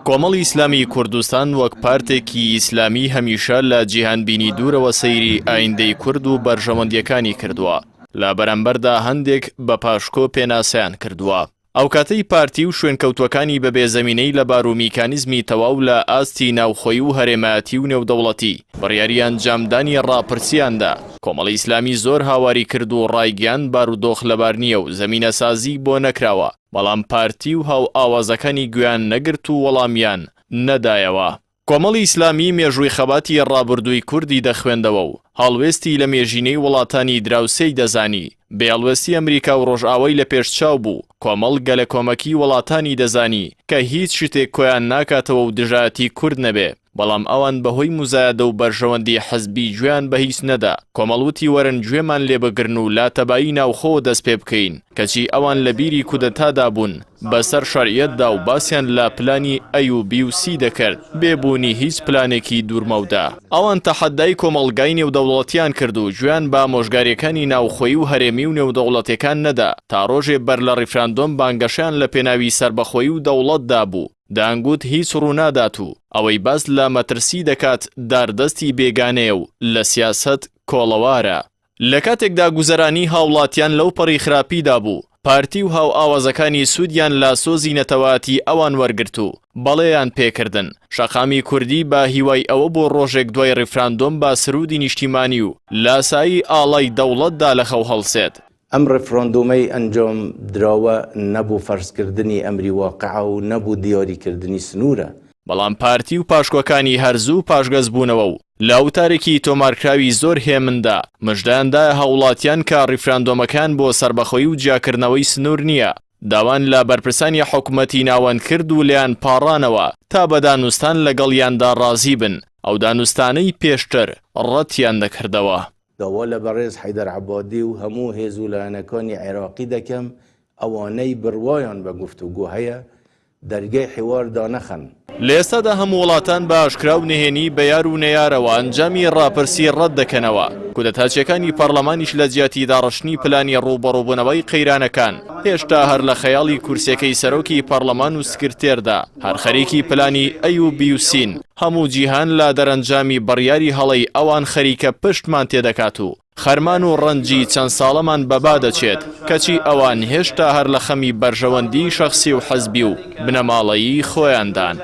کۆمەڵی ئیسلامی کوردستان وەک پارتێکی ئیسلامی هەمیشە لە جیهانبینی دوورەوە سەیری ئایندەی کورد و بەرژەوەندیەکانی کردووە. لە بەرامبەردا هەندێک بە پاشکۆ پێناسیان کردووە. ئەو کاتەی پارتی و شوێنکەوتوەکانی بەبێ زەمینەی لەبار و میکانیزمی تەواو لە ئاستی ناوخۆیی و هەرێمایەتی و نێودەوڵەتی بڕیاریان جامدانی ڕاپرسیاندا، کۆمەڵی ئیسلامی زۆر هاواری کرد و ڕایگەیاند بارودۆخ لەبار نییە و زەمینە سازی بۆ نەکراوە، بەڵام پارتی و هاو ئاوازەکانی گویان نەگرت و وەڵامیان نەدایەوە. کۆمەڵی ئیسلامی مێژووی خەباتی ڕابردووی کوردی دەخوێندەوە و هەڵوێستی لە مێژینەی وڵاتانی دراوسەی دەزانی، بێڵوێستی ئەمریکا و ڕۆژئاوای لە پێشچاو بوو، کۆمەڵ گەلە کۆمەکی وڵاتانی دەزانی کە هیچ شتێک کۆیان ناکاتەوە و دژایەتی کورد نەبێ، بەڵام ئەوان بەهۆی مزایەدە و بەرژەوەندی حەزبی گوێیان بە هیچ نەدا. کۆمەڵوتی وەرن گوێمان لێبگرن و لاتەبایی ناوخۆ دەست پێ بکەین، کەچی ئەوان لە بیری کودەتادا بوون، بەسەر شەریعەتدا و باسییان لە پلانی ئەی و بی و سی دەکرد بێبوونی هیچ پلانێکی دوورمەودا. ئەوان تەحەدای کۆمەڵگای نێودەوڵەتیان کرد و گوێیان بە ئامۆژگاریەکانی ناوخۆیی و هەرێمی و نێودەوڵەتیەکان نەدا، تا ڕۆژێ بەر لە ڕیفراندۆم بانگەشیان لە پێناوی سربەخۆیی و دەوڵەتدا بوو. دەنگوت هیچ ڕوونادات و ئەوەی باس لە مەترسی دەکات داردەستی بێگانەیە و لە سیاست کۆڵەوارە. لە کاتێکدا گوزەرانی هاوڵاتیان لەو پەڕی خراپیدا بوو، پارتی و هاو ئاوازەکانی سوودیان لە سۆزی نەتەواتی ئەوان وەرگرت و بەڵێیان پێکردن. شەقامی کوردی بە هیوای ئەوە بۆ ڕۆژێک دوای ڕیفراندۆم با سرودی نیشتیمانی و لاسایی ئاڵای دەوڵەتدا لە خەو هەڵسێت. ئەم ڕیفراندۆمەی ئەنجام دراوە نەبوو فەرزکردنی ئەمری واقعە و نەبوو دیاریکردنی سنوورە، بەڵام پارتی و پاشکۆکانی هەرزوو پاشگەز بوونەوە و لە ئەوتارێکی تۆمارکراوی زۆر هێمندا مژدایاندایە هەوڵاتیان کە ڕیفراندۆمەکان بۆ سربەخۆیی و جیاکردنەوەی سنوور نییە، داوان لە بەرپرسانی حکوومەتی ناوەند کرد و لیان پاڕانەوە تا بە دانوستان لەگەڵیاندا ڕازی بن، ئەو دانوستانەی پێشتر ڕەتیان دەکردەوە. داوا لە بەڕێز حەیدەر عەبادی و هەموو هێزولانەکانی عێراقی دەکەم ئەوانەی بڕوایان بە گفتوگۆ هەیە دەرگای حیوار دانەخەن. لە ئێستادا هەموو وڵاتان بە ئاشکرا و نهێنی بە یار و نەیارەوە ئەنجامی ڕاپرسی ڕەت دەکەنەوە. کودەتاچیەکانی پەرلەمانیش لە جیاتی داڕشتنی پلانی ڕووبەڕووبوونەوەی قەیرانەکان هێشتا هەر لە خەیاڵی کورسیەکەی سەرۆکی پەرلەمان و سکرتێردا، هەر خەریکی پلانی ئەی و بی و سین. هەموو جیهان لە دەرەنجامی بڕیاری هەڵەی ئەوان خەریکە پشتمان تێدەکات و خەرمان و ڕەنجی چەند ساڵەمان بەبا دەچێت، کەچی ئەوان هێشتا هەر لە خەمی بەرژەوەندی شەخسی و حەزبی و بنەماڵەیی خۆیاندان.